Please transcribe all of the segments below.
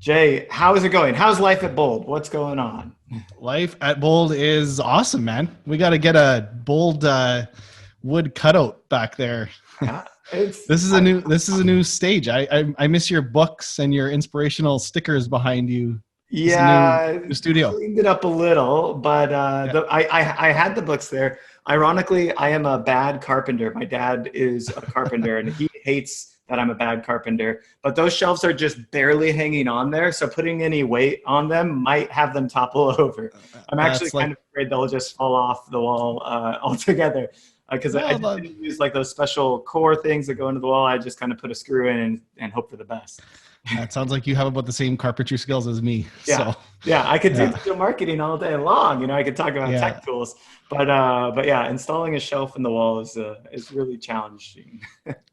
Jay, how is it going? How's life at Bold? What's going on? Life at Bold is awesome, man. We got to get a Bold wood cutout back there. Yeah, it's This is a new stage. I miss your books and your inspirational stickers behind you. This is a yeah, new studio. cleaned it up a little, but Yeah. I had the books there. Ironically, I am a bad carpenter. My dad is a carpenter, and he hates that I'm a bad carpenter. But those shelves are just barely hanging on there, so putting any weight on them might have them topple over. I'm actually That's kind like of afraid they'll just fall off the wall altogether. Because I well, didn't use like those special core things that go into the wall. I just kind of put a screw in and hope for the best. that sounds like you have about the same carpentry skills as me. Yeah, So yeah, I could do yeah, digital marketing all day long. I could talk about yeah. tech tools, but yeah, installing a shelf in the wall is really challenging.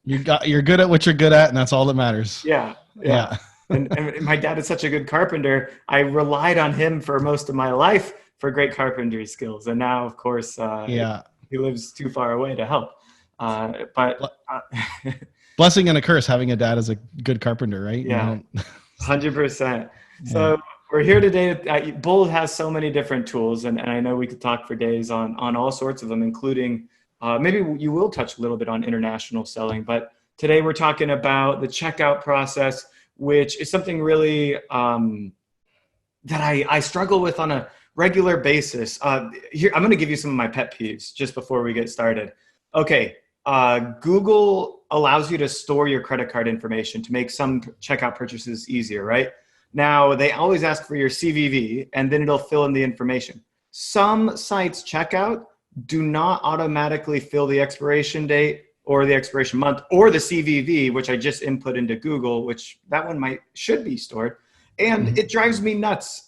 You're good at what you're good at, and that's all that matters. Yeah, yeah. Yeah. And my dad is such a good carpenter. I relied on him for most of my life for great carpentry skills, and now, of course, Yeah. he lives too far away to help. But Blessing and a curse having a dad as a good carpenter, right? yeah, 100%. Yeah. So we're here today. Bold has so many different tools, and I know we could talk for days on all sorts of them, including maybe you will touch a little bit on international selling. But today we're talking about the checkout process, which is something really that I struggle with on a regular basis. Here, I'm going to give you some of my pet peeves just before we get started. Okay, Google allows you to store your credit card information to make some checkout purchases easier, right? Now, they always ask for your CVV, and then it'll fill in the information. Some sites checkout do not automatically fill the expiration date or the expiration month or the CVV, which I just input into Google, which that one should be stored. And it drives me nuts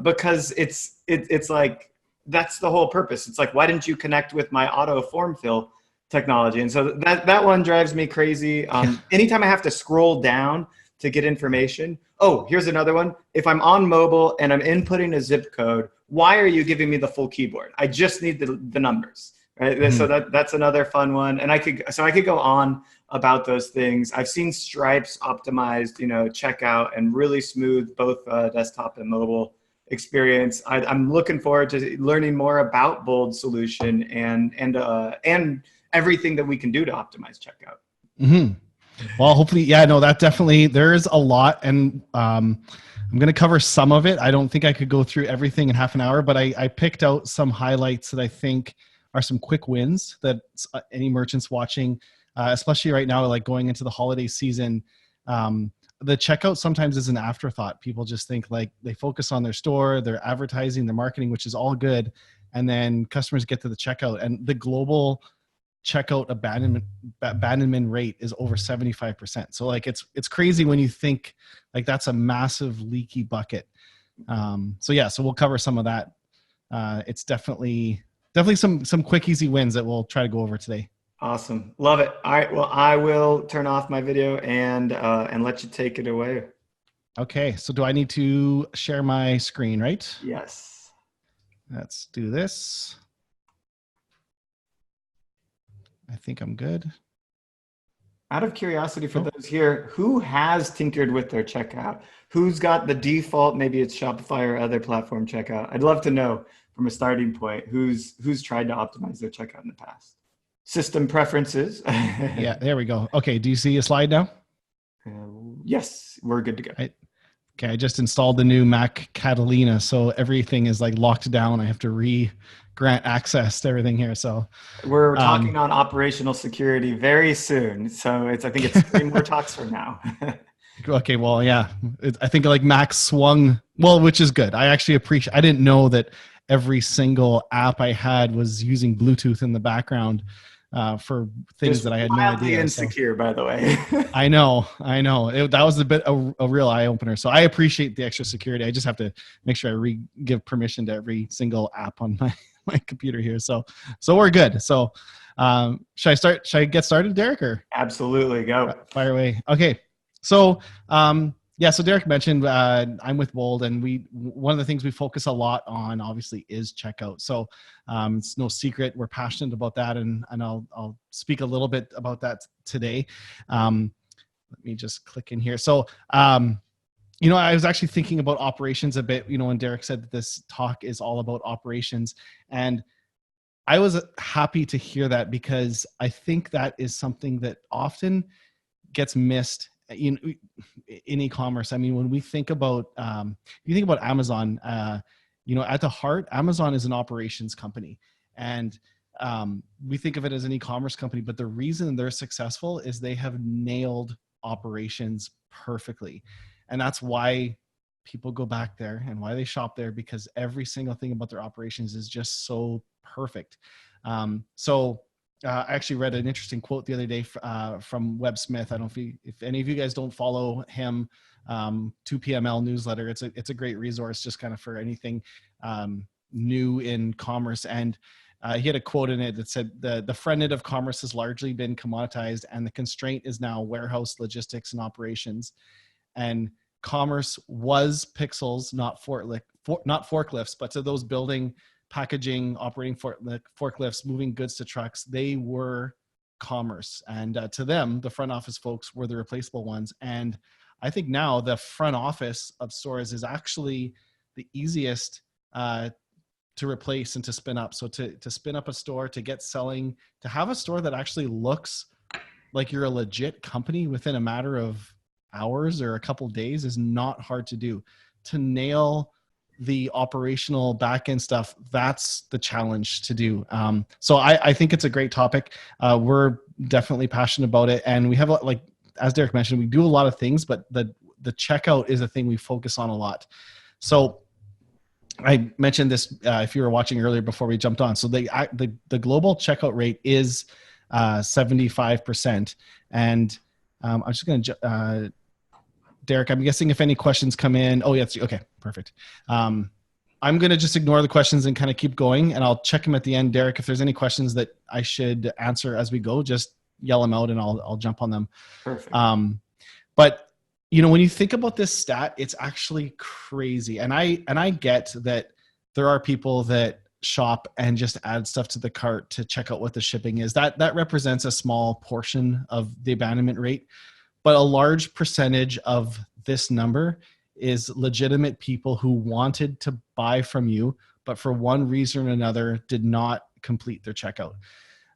because it's like, that's the whole purpose. It's like, why didn't you connect with my auto form fill technology? And so that one drives me crazy. Anytime I have to scroll down to get information. Oh, here's another one. If I'm on mobile and I'm inputting a zip code, why are you giving me the full keyboard? I just need the numbers, right? Mm-hmm. So that's another fun one. And I could go on about those things. I've seen Stripe's optimized, checkout and really smooth both desktop and mobile experience. I'm looking forward to learning more about Bold solution and everything that we can do to optimize checkout. Mm-hmm. Well, hopefully, yeah, no, that definitely, there's a lot, and I'm going to cover some of it. I don't think I could go through everything in half an hour, but I picked out some highlights that I think are some quick wins that any merchants watching, especially right now, like going into the holiday season, the checkout sometimes is an afterthought. People just think like they focus on their store, their advertising, their marketing, which is all good. And then customers get to the checkout, and the global checkout abandonment rate is over 75%. So like it's crazy when you think like that's a massive leaky bucket. So we'll cover some of that. It's definitely some quick easy wins that we'll try to go over today. Awesome, love it. All right, well, I will turn off my video and let you take it away. Okay, so do I need to share my screen, right? Yes. Let's do this. I think I'm good. Out of curiosity for those here, who has tinkered with their checkout? Who's got the default, maybe it's Shopify or other platform checkout? I'd love to know from a starting point, who's tried to optimize their checkout in the past. System preferences. Yeah, there we go. Okay, do you see a slide now? Yes, we're good to go. Okay, I just installed the new Mac Catalina, so everything is like locked down. I have to grant access to everything here. So we're talking on operational security very soon. So I think it's 3 more talks from now. Okay, well, yeah, I think like Mac swung well, which is good. I actually appreciate. I didn't know that every single app I had was using Bluetooth in the background for things Just that I had no idea. Insecure, by the way. I know. That was a real eye opener. So I appreciate the extra security. I just have to make sure I give permission to every single app on my computer here. So we're good. So should I start? Should I get started, Derek? Or absolutely, go. Fire away. Okay. So so Derek mentioned I'm with Bold, and one of the things we focus a lot on, obviously, is checkout. So it's no secret we're passionate about that, and I'll speak a little bit about that today. Let me just click in here. So I was actually thinking about operations a bit, when Derek said that this talk is all about operations. And I was happy to hear that, because I think that is something that often gets missed in e-commerce. I mean, when we think about, you think about Amazon, at the heart, Amazon is an operations company. And we think of it as an e-commerce company, but the reason they're successful is they have nailed operations perfectly. And that's why people go back there and why they shop there, because every single thing about their operations is just so perfect. I actually read an interesting quote the other day from Webb Smith. I don't know if any of you guys don't follow him, 2PML newsletter. It's a great resource just kind of for anything new in commerce. And he had a quote in it that said, the front end of commerce has largely been commoditized, and the constraint is now warehouse logistics and operations. And commerce was pixels, not forklifts, but to those building, packaging, operating forklifts, moving goods to trucks, they were commerce. And to them, the front office folks were the replaceable ones. And I think now the front office of stores is actually the easiest to replace and to spin up. So to spin up a store, to get selling, to have a store that actually looks like you're a legit company within a matter of hours or a couple of days is not hard to do. To nail the operational back-end stuff, that's the challenge to do. So I think it's a great topic. We're definitely passionate about it. And we have, like, as Derek mentioned, we do a lot of things, but the checkout is a thing we focus on a lot. So I mentioned this if you were watching earlier before we jumped on. So the global checkout rate is 75%. And I'm just going to, Derek, I'm guessing if any questions come in. Oh, yes. Okay, perfect. I'm going to just ignore the questions and kind of keep going, and I'll check them at the end. Derek, if there's any questions that I should answer as we go, just yell them out and I'll jump on them. Perfect. But when you think about this stat, it's actually crazy. And I get that there are people that shop and just add stuff to the cart to check out what the shipping is. That represents a small portion of the abandonment rate. But a large percentage of this number is legitimate people who wanted to buy from you, but for one reason or another did not complete their checkout.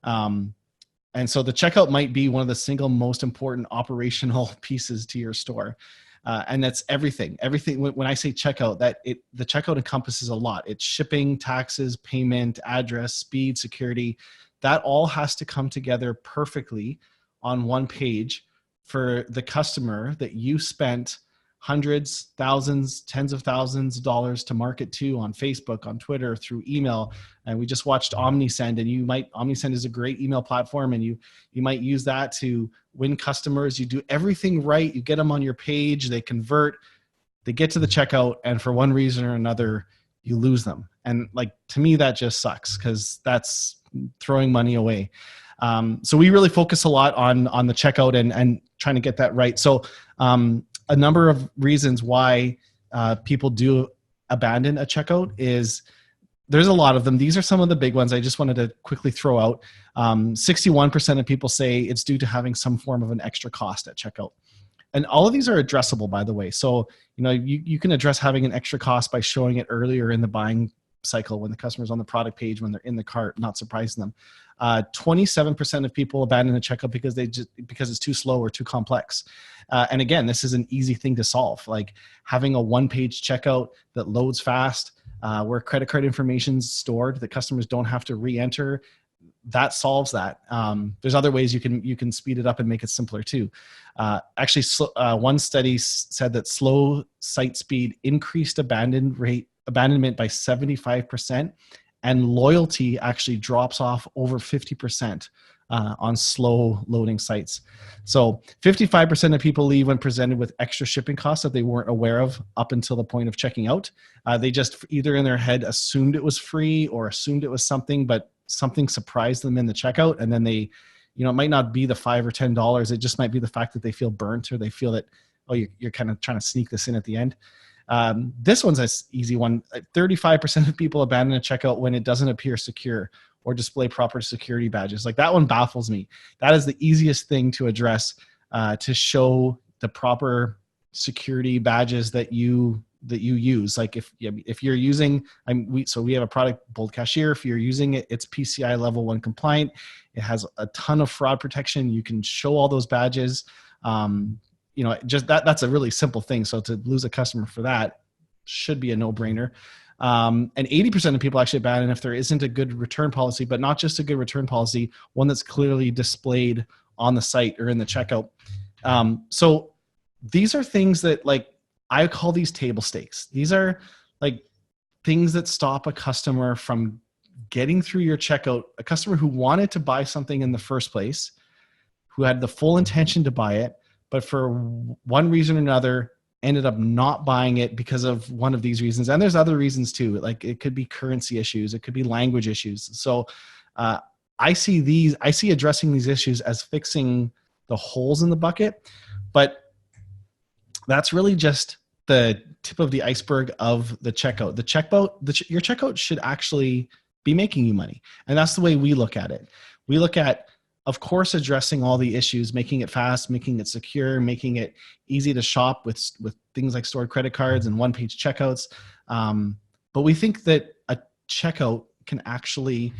And so the checkout might be one of the single most important operational pieces to your store. And that's everything. Everything. When I say checkout, the checkout encompasses a lot. It's shipping, taxes, payment, address, speed, security. That all has to come together perfectly on one page for the customer that you spent hundreds, thousands, tens of thousands of dollars to market to on Facebook, on Twitter, through email. And we just watched OmniSend, and OmniSend is a great email platform, and you might use that to win customers. You do everything right. You get them on your page, they convert, they get to the checkout, and for one reason or another, you lose them. And to me, that just sucks, because that's throwing money away. So we really focus a lot on the checkout and trying to get that right. So a number of reasons why people do abandon a checkout is, there's a lot of them. These are some of the big ones I just wanted to quickly throw out. 61% of people say it's due to having some form of an extra cost at checkout. And all of these are addressable, by the way. So you can address having an extra cost by showing it earlier in the buying cycle, when the customer's on the product page, when they're in the cart, not surprising them. 27% of people abandon the checkout because it's too slow or too complex. And again, this is an easy thing to solve. Like having a one-page checkout that loads fast, where credit card information is stored, that customers don't have to re-enter. That solves that. There's other ways you can speed it up and make it simpler too. Actually, one study said that slow site speed increased abandonment by 75%, and loyalty actually drops off over 50% on slow loading sites. So 55% of people leave when presented with extra shipping costs that they weren't aware of up until the point of checking out. They just either in their head assumed it was free or assumed it was something, but something surprised them in the checkout, and then they, it might not be the $5 or $10. It just might be the fact that they feel burnt, or they feel that, oh, you're kind of trying to sneak this in at the end. This one's an easy one. 35% of people abandon a checkout when it doesn't appear secure or display proper security badges. Like that one baffles me. That is the easiest thing to address, to show the proper security badges that you use. Like if you're using, we have a product, Bold Cashier. If you're using it, it's PCI level 1 compliant. It has a ton of fraud protection. You can show all those badges. Just that's a really simple thing. So to lose a customer for that should be a no-brainer. And 80% of people actually abandon if there isn't a good return policy, but not just a good return policy, one that's clearly displayed on the site or in the checkout. So these are things that, like, I call these table stakes. These are like things that stop a customer from getting through your checkout, a customer who wanted to buy something in the first place, who had the full intention to buy it, but for one reason or another ended up not buying it because of one of these reasons. And there's other reasons too. Like it could be currency issues. It could be language issues. So I see addressing these issues as fixing the holes in the bucket, but that's really just the tip of the iceberg of the checkout. Your checkout should actually be making you money. And that's the way we look at it. We look at, of course, addressing all the issues, making it fast, making it secure, making it easy to shop with things like stored credit cards and one-page checkouts. But we think that a checkout can actually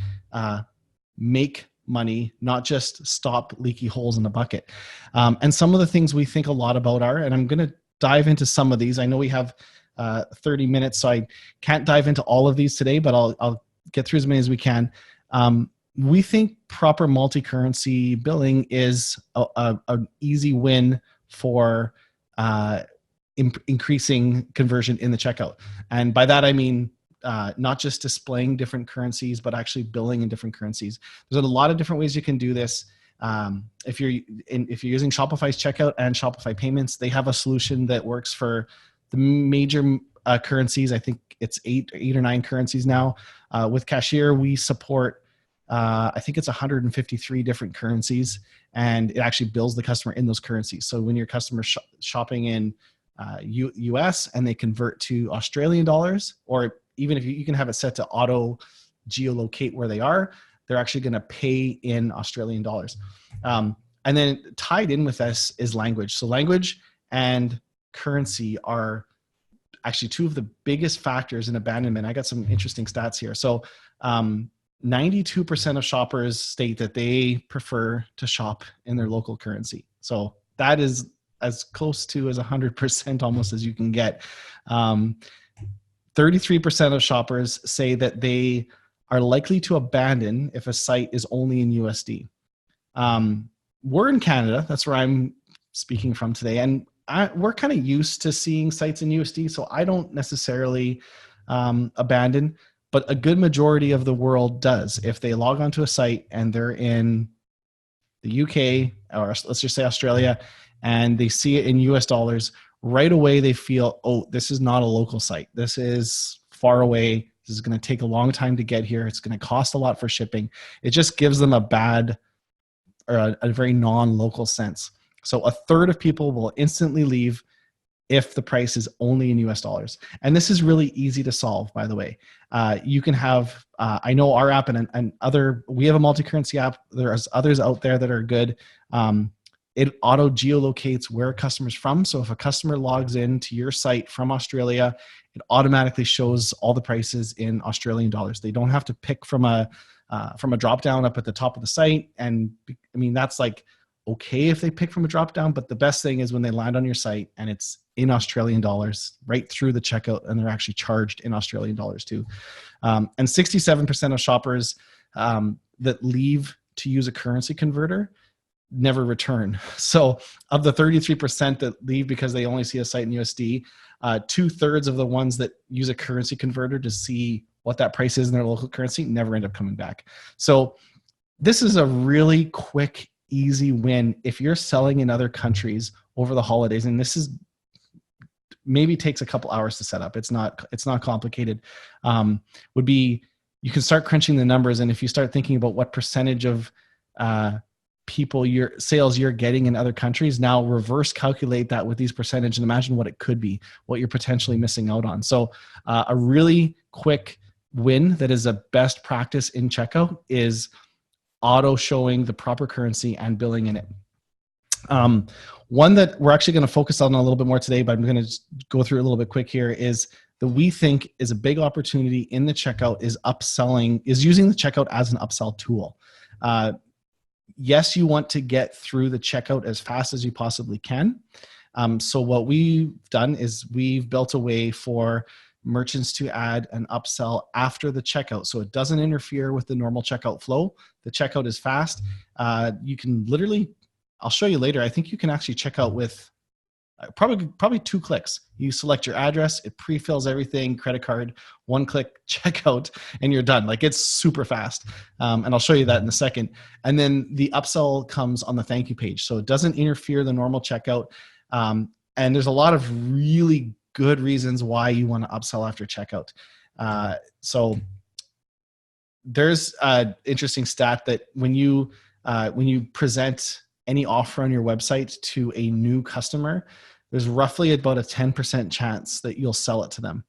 make money, not just stop leaky holes in the bucket. And some of the things we think a lot about are, and I'm going to dive into some of these. I know we have 30 minutes, so I can't dive into all of these today, but I'll get through as many as we can. We think proper multi-currency billing is an easy win for increasing conversion in the checkout. And by that, I mean not just displaying different currencies, but actually billing in different currencies. There's a lot of different ways you can do this. If you're using Shopify's checkout and Shopify payments, they have a solution that works for the major currencies. I think it's eight or nine currencies now. With Cashier, we support I think it's 153 different currencies, and it actually bills the customer in those currencies. So when your customer shopping in US and they convert to Australian dollars, or even if you can have it set to auto geolocate where they are, they're actually going to pay in Australian dollars. And then tied in with this is language. So language and currency are actually two of the biggest factors in abandonment. I got some interesting stats here. So 92% of shoppers state that they prefer to shop in their local currency. So that is as close to as 100% almost as you can get. 33% of shoppers say that they are likely to abandon if a site is only in USD. We're in Canada. That's where I'm speaking from today. And we're kind of used to seeing sites in USD, so I don't necessarily abandon. But a good majority of the world does. If they log onto a site and they're in the UK, or let's just say Australia, and they see it in US dollars, right away they feel, oh, this is not a local site. This is far away. This is going to take a long time to get here. It's going to cost a lot for shipping. It just gives them a bad or a very non-local sense. So a third of people will instantly leave if the price is only in US dollars. And this is really easy to solve, by the way. You can have, I know our app and other, we have a multi-currency app. There's others out there that are good. It auto geolocates where a customer's from. So if a customer logs in to your site from Australia, it automatically shows all the prices in Australian dollars. They don't have to pick from a drop down up at the top of the site. And I mean, that's like okay if they pick from a drop down, but the best thing is when they land on your site and it's in Australian dollars right through the checkout, and they're actually charged in Australian dollars too. And 67% of shoppers that leave to use a currency converter never return. So of the 33% that leave because they only see a site in USD, 2/3 of the ones that use a currency converter to see what that price is in their local currency never end up coming back. So this is a really quick, easy win if you're selling in other countries over the holidays. And this is maybe takes a couple hours to set up. It's not complicated. Would be, you can start crunching the numbers. And if you start thinking about what percentage of your sales you're getting in other countries, now reverse calculate that with these percentage and imagine what it could be, what you're potentially missing out on. So a really quick win that is a best practice in checkout is auto showing the proper currency and billing in it. Um, one that we're actually going to focus on a little bit more today, but I'm going to just go through it a little bit quick here, is that we think is a big opportunity in the checkout is upselling, is using the checkout as an upsell tool. Yes, you want to get through the checkout as fast as you possibly can. So what we've done is we've built a way for merchants to add an upsell after the checkout. So it doesn't interfere with the normal checkout flow. The checkout is fast. You can literally, I'll show you later, I think you can actually check out with probably 2 clicks. You select your address, it pre-fills everything, credit card, 1 click checkout, and you're done. Like, it's super fast. And I'll show you that in a second. And then the upsell comes on the thank you page. So it doesn't interfere the normal checkout. And there's a lot of really good reasons why you want to upsell after checkout. So there's an interesting stat that when you present any offer on your website to a new customer, there's roughly about a 10% chance that you'll sell it to them.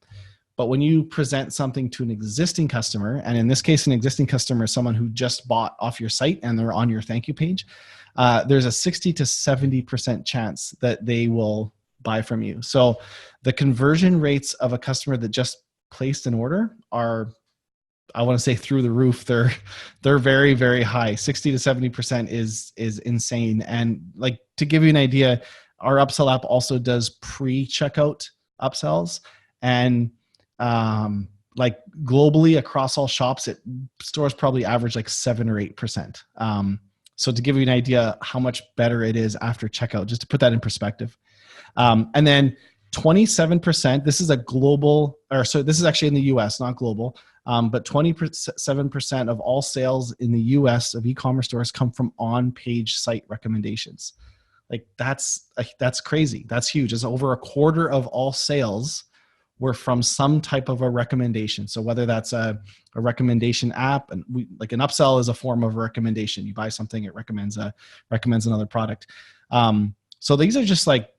But when you present something to an existing customer, and in this case, an existing customer is someone who just bought off your site and they're on your thank you page, there's a 60 to 70% chance that they will buy from you. So the conversion rates of a customer that just placed an order are, I want to say, through the roof. They're very, very high. 60 to 70% is insane. And like, to give you an idea, our upsell app also does pre-checkout upsells, and like globally across all shops, stores probably average like 7 or 8%. So to give you an idea how much better it is after checkout, just to put that in perspective. And then 27%, this is a global, or so this is actually in the US, not global. But 27% of all sales in the US of e-commerce stores come from on-page site recommendations. Like, that's crazy. That's huge. It's over a quarter of all sales were from some type of a recommendation. So whether that's a recommendation app, and like an upsell is a form of a recommendation. You buy something, it recommends another product. So these are just like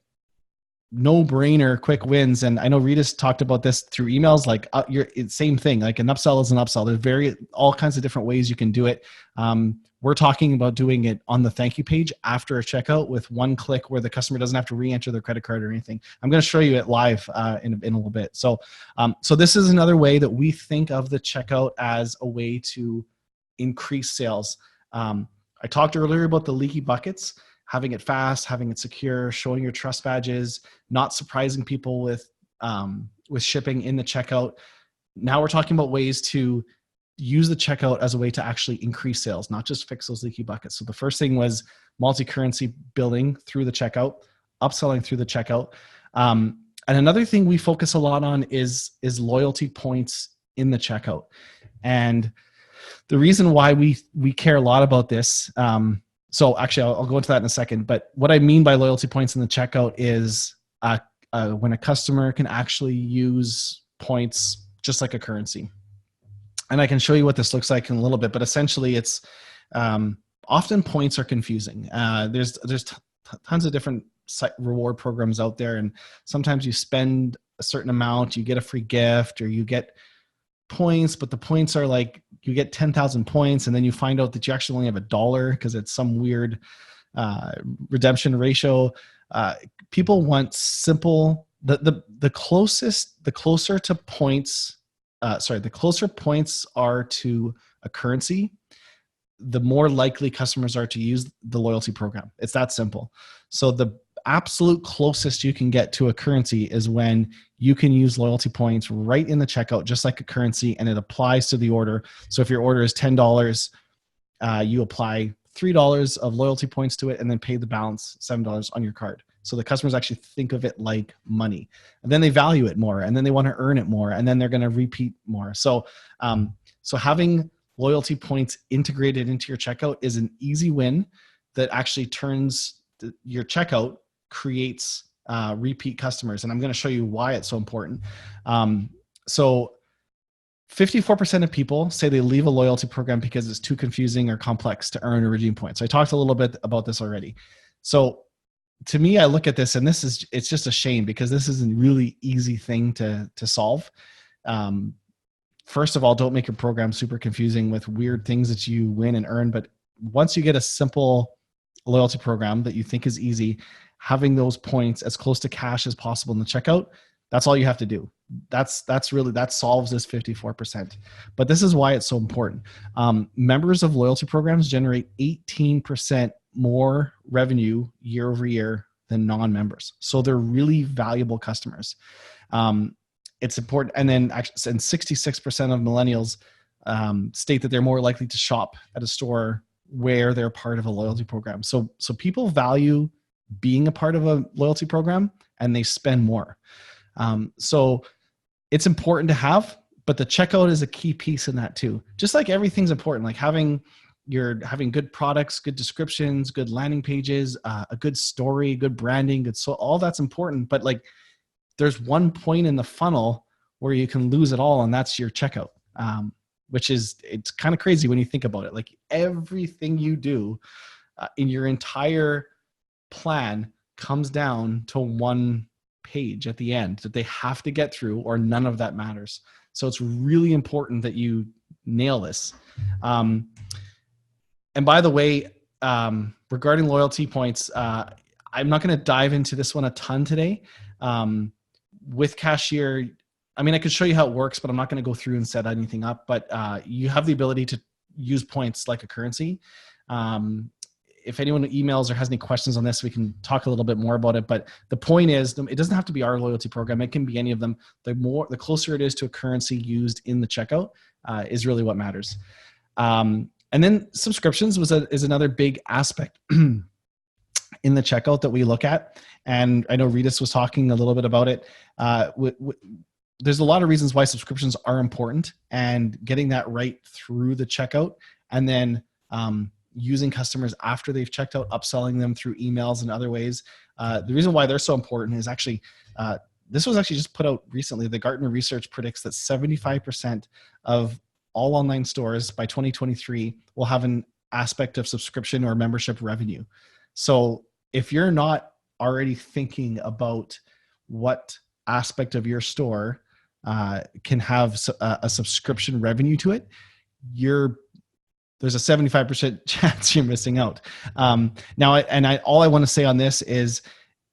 no-brainer quick wins. And I know Rita's talked about this through emails, like same thing, like an upsell is an upsell. There's all kinds of different ways you can do it. We're talking about doing it on the thank you page after a checkout with 1 click, where the customer doesn't have to re-enter their credit card or anything. I'm going to show you it live in a little bit. So this is another way that we think of the checkout as a way to increase sales. I talked earlier about the leaky buckets. Having it fast, having it secure, showing your trust badges, not surprising people with shipping in the checkout. Now we're talking about ways to use the checkout as a way to actually increase sales, not just fix those leaky buckets. So the first thing was multi-currency billing through the checkout, upselling through the checkout. And another thing we focus a lot on is loyalty points in the checkout. And the reason why we care a lot about this, so actually, I'll go into that in a second. But what I mean by loyalty points in the checkout is when a customer can actually use points just like a currency. And I can show you what this looks like in a little bit. But essentially, it's often points are confusing. There's tons of different reward programs out there, and sometimes you spend a certain amount, you get a free gift, or you get points, but the points are like, you get 10,000 points and then you find out that you actually only have $1 because it's some weird redemption ratio. People want simple, the closer points are to a currency, the more likely customers are to use the loyalty program. It's that simple. So the absolute closest you can get to a currency is when you can use loyalty points right in the checkout, just like a currency, and it applies to the order. So if your order is $10, you apply $3 of loyalty points to it and then pay the balance, $7 on your card. So the customers actually think of it like money, and then they value it more, and then they want to earn it more, and then they're going to repeat more. So having loyalty points integrated into your checkout is an easy win that actually turns your checkout, creates repeat customers. And I'm going to show you why it's so important. So 54% of people say they leave a loyalty program because it's too confusing or complex to earn or redeem points. So I talked a little bit about this already. So to me, I look at this and it's just a shame, because this is a really easy thing to solve. First of all, don't make your program super confusing with weird things that you win and earn. But once you get a simple a loyalty program that you think is easy, having those points as close to cash as possible in the checkout, that's all you have to do. That solves this 54%. But this is why it's so important. Members of loyalty programs generate 18% more revenue year over year than non-members. So they're really valuable customers. It's important. And then 66% of millennials state that they're more likely to shop at a store where they're part of a loyalty program. So people value being a part of a loyalty program, and they spend more. So it's important to have, but the checkout is a key piece in that too. Just like everything's important, like having good products, good descriptions, good landing pages, a good story, good branding, all that's important. But like, there's one point in the funnel where you can lose it all, and that's your checkout. It's kind of crazy when you think about it. Like everything you do in your entire plan comes down to one page at the end that they have to get through, or none of that matters. So it's really important that you nail this. And by the way, regarding loyalty points, I'm not going to dive into this one a ton today. With Cashier, I mean, I could show you how it works, but I'm not going to go through and set anything up. But you have the ability to use points like a currency. If anyone emails or has any questions on this, we can talk a little bit more about it. But the point is, it doesn't have to be our loyalty program. It can be any of them. The closer it is to a currency used in the checkout is really what matters. And then subscriptions is another big aspect in the checkout that we look at. And I know Ritas was talking a little bit about it. There's a lot of reasons why subscriptions are important, and getting that right through the checkout, and then using customers after they've checked out, upselling them through emails and other ways. The reason why they're so important is actually, this was actually just put out recently. The Gartner research predicts that 75% of all online stores by 2023 will have an aspect of subscription or membership revenue. So if you're not already thinking about what aspect of your store can have a subscription revenue to it, there's a 75% chance you're missing out. Now, all I want to say on this is,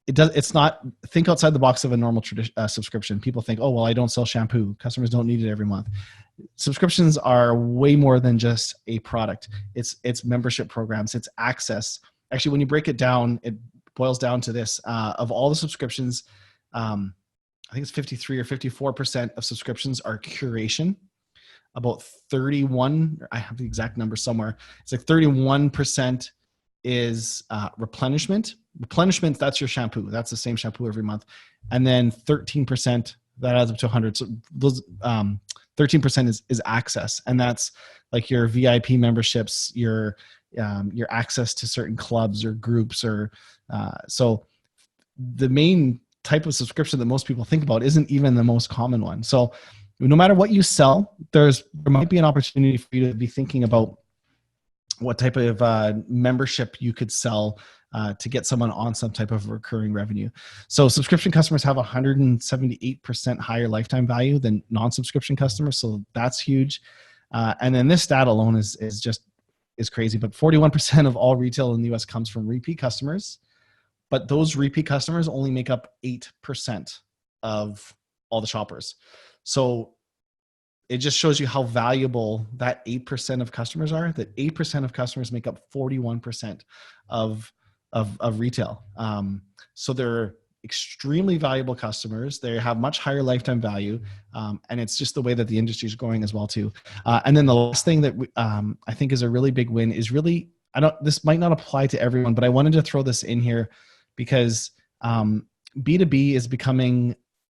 it's not, think outside the box of a normal subscription. People think, oh, well, I don't sell shampoo. Customers don't need it every month. Subscriptions are way more than just a product. It's membership programs. It's access. Actually, when you break it down, it boils down to this. Of all the subscriptions, I think it's 53 or 54% of subscriptions are curation. About 31, I have the exact number somewhere. It's like 31% is replenishment. Replenishment, that's your shampoo. That's the same shampoo every month. And then 13%, that adds up to 100. So those 13% is access. And that's like your VIP memberships, your access to certain clubs or groups, or so the main type of subscription that most people think about isn't even the most common one. So no matter what you sell, there might be an opportunity for you to be thinking about what type of membership you could sell to get someone on some type of recurring revenue. So subscription customers have 178% higher lifetime value than non-subscription customers. So that's huge. And then this stat alone is crazy. But 41% of all retail in the US comes from repeat customers. But those repeat customers only make up 8% of all the shoppers. So it just shows you how valuable that 8% of customers are. That 8% of customers make up 41% of retail. So they're extremely valuable customers. They have much higher lifetime value. And it's just the way that the industry is growing as well too. And then the last thing that I think is a really big win is really, this might not apply to everyone, but I wanted to throw this in here because B2B is becoming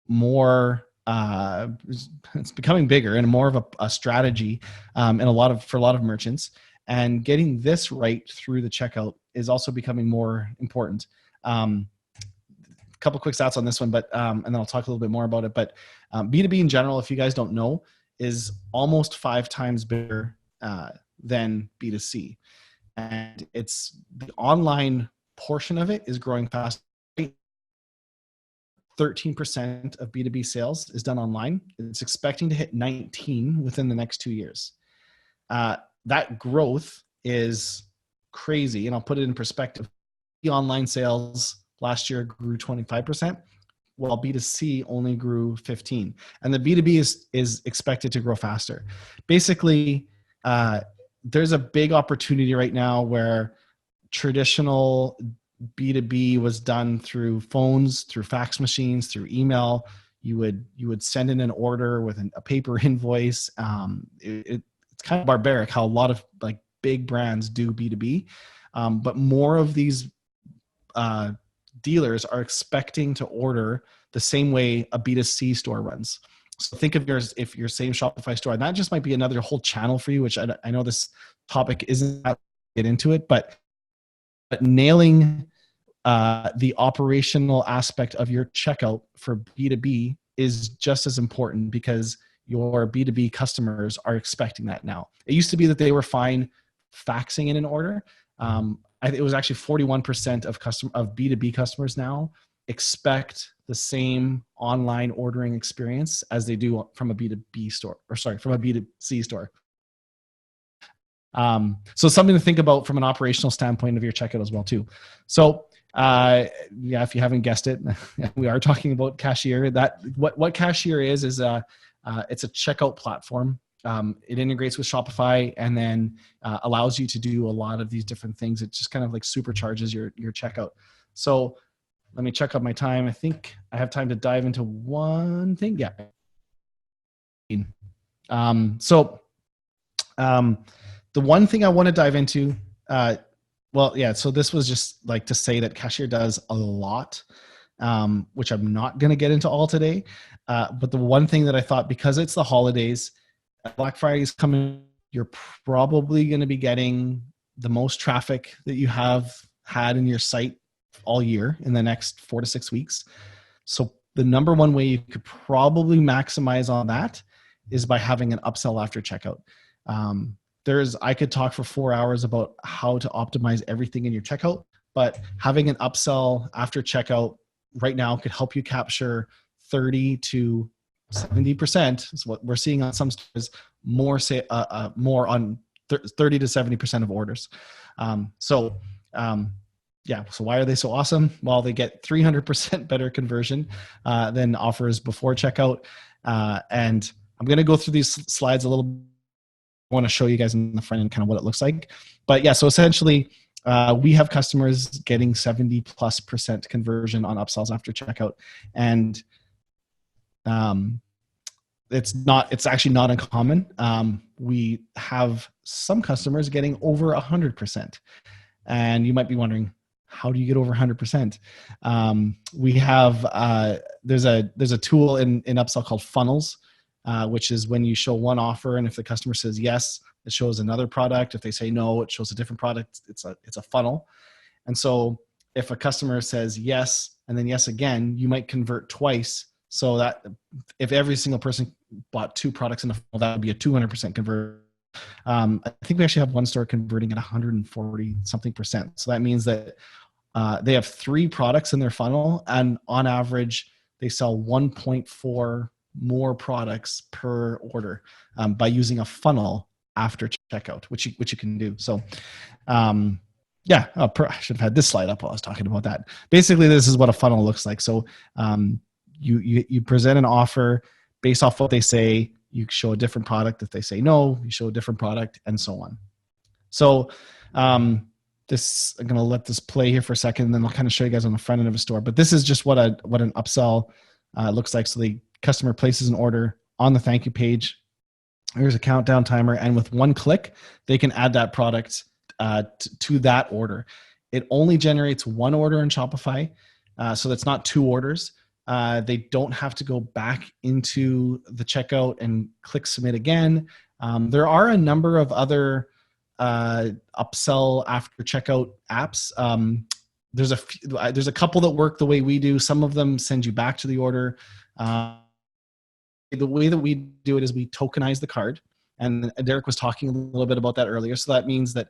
more, it's becoming bigger and more of a strategy and for a lot of merchants. And getting this right through the checkout is also becoming more important. Couple quick stats on this one, but and then I'll talk a little bit more about it. But B2B in general, if you guys don't know, is almost 5 times bigger than B2C, and it's the online portion of it is growing fast. 13% of B2B sales is done online. It's expecting to hit 19 within the next 2 years. That growth is crazy. And I'll put it in perspective. The online sales last year grew 25%, while B2C only grew 15%. And the B2B is expected to grow faster. Basically, there's a big opportunity right now where traditional B2B was done through phones, through fax machines, through email. You would send in an order with a paper invoice. It's kind of barbaric how a lot of like big brands do B2B, but more of these dealers are expecting to order the same way a B2C store runs. So think of if your same Shopify store, and that just might be another whole channel for you, which I know this topic isn't that get into it, but nailing the operational aspect of your checkout for B2B is just as important, because your B2B customers are expecting that now. It used to be that they were fine faxing in an order. It was actually 41% of B2B customers now expect the same online ordering experience as they do from a B2B store, from a B2C store. So something to think about from an operational standpoint of your checkout as well too. So if you haven't guessed it, we are talking about Cashier. What Cashier is it's a checkout platform. It integrates with Shopify and then allows you to do a lot of these different things. It just kind of like supercharges your checkout. So let me check out my time. I think I have time to dive into one thing. Yeah. The one thing I want to dive into, so this was just like to say that Cashier does a lot, which I'm not going to get into all today. But the one thing that I thought, because it's the holidays, Black Friday is coming, you're probably going to be getting the most traffic that you have had in your site all year in the next 4 to 6 weeks. So the number one way you could probably maximize on that is by having an upsell after checkout. I could talk for 4 hours about how to optimize everything in your checkout, but having an upsell after checkout right now could help you capture 30 to 70%. Is what we're seeing on some stores, more on 30 to 70% of orders. So why are they so awesome? Well, they get 300% better conversion than offers before checkout. And I'm going to go through these slides a little. I want to show you guys in the front end kind of what it looks like. But yeah, so essentially we have customers getting 70+% conversion on upsells after checkout. And it's actually not uncommon. We have some customers getting over 100%. And you might be wondering, how do you get over 100%? We have, there's a tool in Upsell called Funnels, which is when you show one offer, and if the customer says yes, it shows another product. If they say no, it shows a different product. It's a funnel. And so if a customer says yes, and then yes again, you might convert twice. So that if every single person bought 2 products in a funnel, that would be a 200% conversion. I think we actually have one store converting at 140 something percent. So that means that they have 3 products in their funnel, and on average, they sell 1.4 more products per order by using a funnel after checkout, which you can do. So, I should have had this slide up while I was talking about that. Basically, this is what a funnel looks like. So, you present an offer based off what they say. You show a different product. If they say no, you show a different product, and so on. So, I'm going to let this play here for a second, and then I'll kind of show you guys on the front end of a store. But this is just what an upsell looks like. So the customer places an order on the thank you page. There's a countdown timer, and with one click, they can add that product to that order. It only generates 1 order in Shopify, so that's not 2 orders. They don't have to go back into the checkout and click submit again. There are a number of other upsell after checkout apps. There's a couple that work the way we do. Some of them send you back to the order. The way that we do it is we tokenize the card, and Derek was talking a little bit about that earlier. So that means that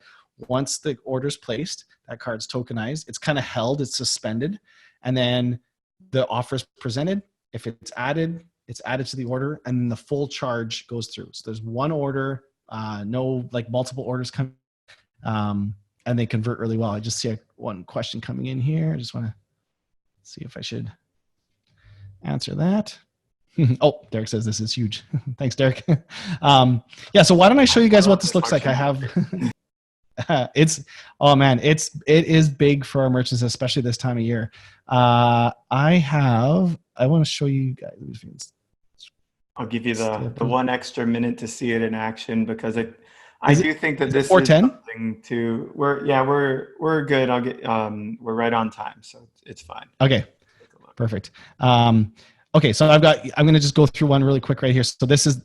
once the order's placed, that card's tokenized. It's kind of held, it's suspended, and then the offer's presented. If it's added to the order, and the full charge goes through. So there's one order, no like multiple orders come. and they convert really well. I just see one question coming in here. I just want to see if I should answer that. Oh, Derek says this is huge. Thanks, Derek. Yeah, so why don't I show you guys what this looks like? I have it is big for our merchants, especially this time of year. I want to show you guys. I'll give you the 1 extra minute to see it in action, because I do think that this is 410? something to we're good. I'll get we're right on time, so it's fine. Okay, perfect. Okay, so I'm going to just go through one really quick right here. So this is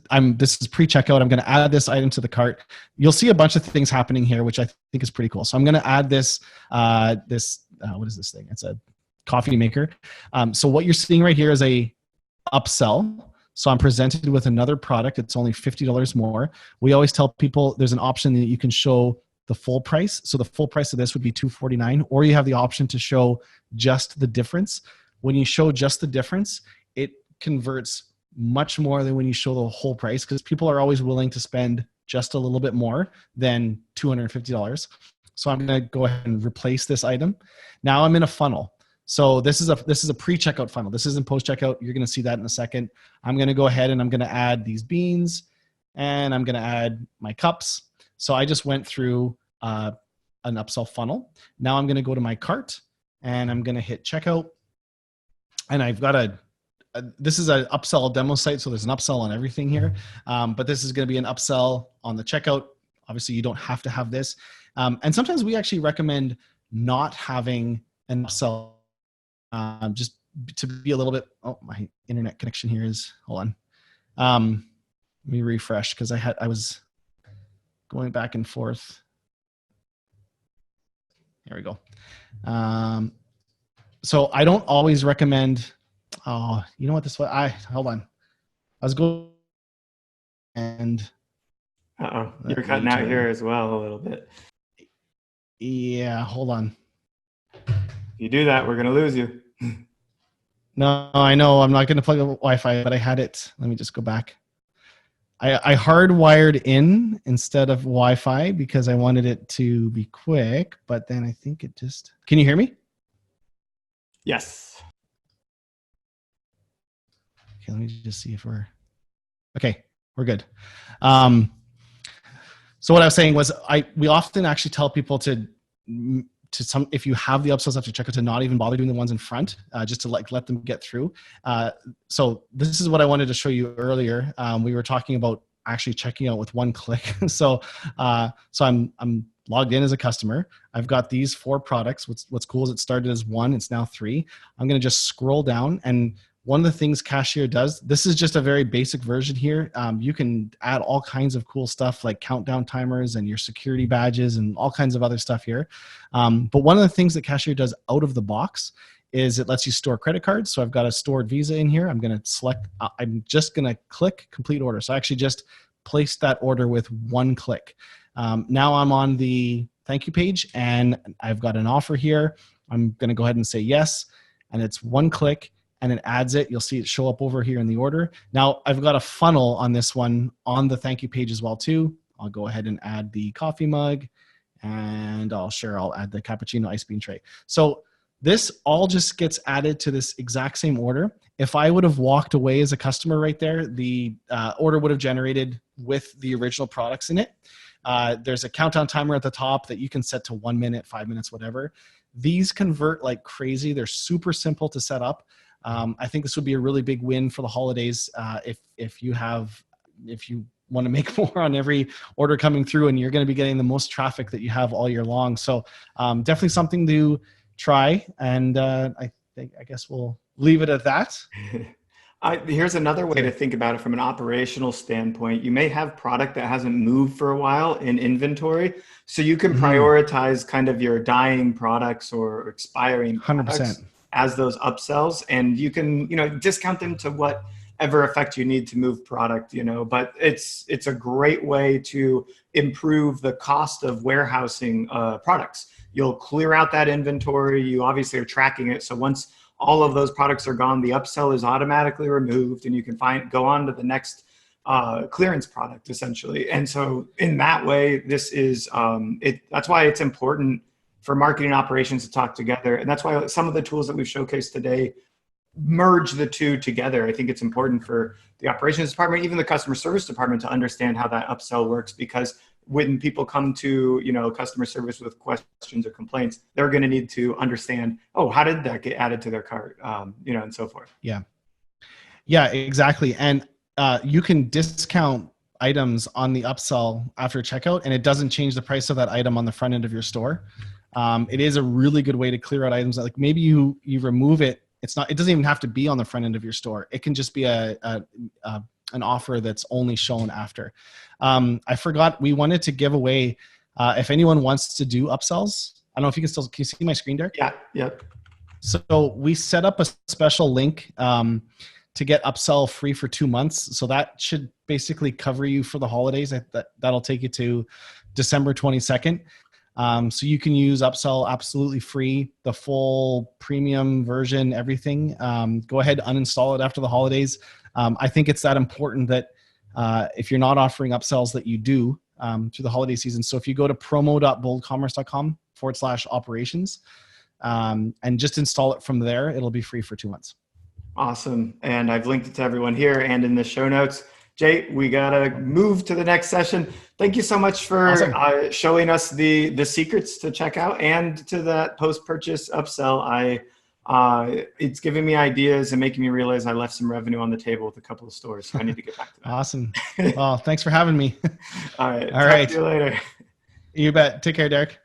pre-checkout. I'm going to add this item to the cart. You'll see a bunch of things happening here, which I think is pretty cool. So I'm going to add this, what is this thing? It's a coffee maker. So what you're seeing right here is a upsell. So I'm presented with another product. It's only $50 more. We always tell people there's an option that you can show the full price. So the full price of this would be $249, or you have the option to show just the difference. When you show just the difference, it converts much more than when you show the whole price, because people are always willing to spend just a little bit more than $250. So I'm going to go ahead and replace this item. Now I'm in a funnel. So this is a pre-checkout funnel. This isn't post-checkout. You're going to see that in a second. I'm going to go ahead and I'm going to add these beans, and I'm going to add my cups. So I just went through an upsell funnel. Now I'm going to go to my cart, and I'm going to hit checkout. And I've got this is an upsell demo site, so there's an upsell on everything here. But this is going to be an upsell on the checkout. Obviously, you don't have to have this. And sometimes we actually recommend not having an upsell, just to be a little bit. Oh, my internet connection here is. Hold on. Let me refresh, because I was going back and forth. There we go. So I don't always recommend. Oh, you know what this was? Hold on. I was going and. You're cutting out here as well a little bit. Yeah, hold on. If you do that, we're gonna lose you. No, I know. I'm not gonna plug the Wi-Fi, but I had it. Let me just go back. I hardwired in instead of Wi-Fi because I wanted it to be quick, but then I think it just. Can you hear me? Yes. Okay, let me just see if we're. Okay, we're good. So what I was saying was, we often actually tell people if you have the upsells after checkout, to not even bother doing the ones in front, just to let them get through. So this is what I wanted to show you earlier. We were talking about actually checking out with one click. So I'm logged in as a customer. I've got these 4 products. What's cool is it started as 1, it's now 3. I'm going to just scroll down, and one of the things Cashier does, this is just a very basic version here. You can add all kinds of cool stuff like countdown timers and your security badges and all kinds of other stuff here. But one of the things that Cashier does out of the box is it lets you store credit cards. So I've got a stored Visa in here. I'm just going to click complete order. So I actually just placed that order with one click. Now I'm on the thank you page, and I've got an offer here. I'm going to go ahead and say yes, and it's one click. And it adds it. You'll see it show up over here in the order. Now I've got a funnel on this one on the thank you page as well too. I'll go ahead and add the coffee mug, and I'll add the cappuccino ice bean tray. So this all just gets added to this exact same order. If I would have walked away as a customer right there, the order would have generated with the original products in it. There's a countdown timer at the top that you can set to 1 minute, 5 minutes, whatever. These convert like crazy. They're super simple to set up. I think this would be a really big win for the holidays if you want to make more on every order coming through, and you're going to be getting the most traffic that you have all year long. So definitely something to try, and I guess we'll leave it at that. Here's another way to think about it from an operational standpoint. You may have product that hasn't moved for a while in inventory, so you can prioritize kind of your dying products or expiring products 100%. As those upsells, and you can, discount them to whatever effect you need to move product, but it's a great way to improve the cost of warehousing products. You'll clear out that inventory. You obviously are tracking it. So once all of those products are gone, the upsell is automatically removed, and you can go on to the next clearance product essentially. And so in that way, this is that's why it's important for marketing operations to talk together. And that's why some of the tools that we've showcased today merge the two together. I think it's important for the operations department, even the customer service department, to understand how that upsell works, because when people come to, customer service with questions or complaints, they're going to need to understand, oh, how did that get added to their cart, and so forth. Yeah, exactly. And you can discount items on the upsell after checkout, and it doesn't change the price of that item on the front end of your store. It is a really good way to clear out items that, like, maybe you remove it. It doesn't even have to be on the front end of your store. It can just be an offer that's only shown after. I forgot, we wanted to give away, if anyone wants to do upsells. I don't know if can you see my screen, Derek? Yeah. Yep. So we set up a special link to get upsell free for 2 months. So that should basically cover you for the holidays. That'll take you to December 22nd. So you can use upsell absolutely free, the full premium version, everything. Go ahead, uninstall it after the holidays. I think it's that important that if you're not offering upsells, that you do through the holiday season. So if you go to promo.boldcommerce.com/operations and just install it from there, it'll be free for 2 months. Awesome. And I've linked it to everyone here and in the show notes. Jay, we got to move to the next session. Thank you so much for showing us the secrets to checkout and to that post-purchase upsell. It's giving me ideas and making me realize I left some revenue on the table with a couple of stores. So I need to get back to that. Awesome. Well, thanks for having me. All right. Talk to you later. You bet. Take care, Derek.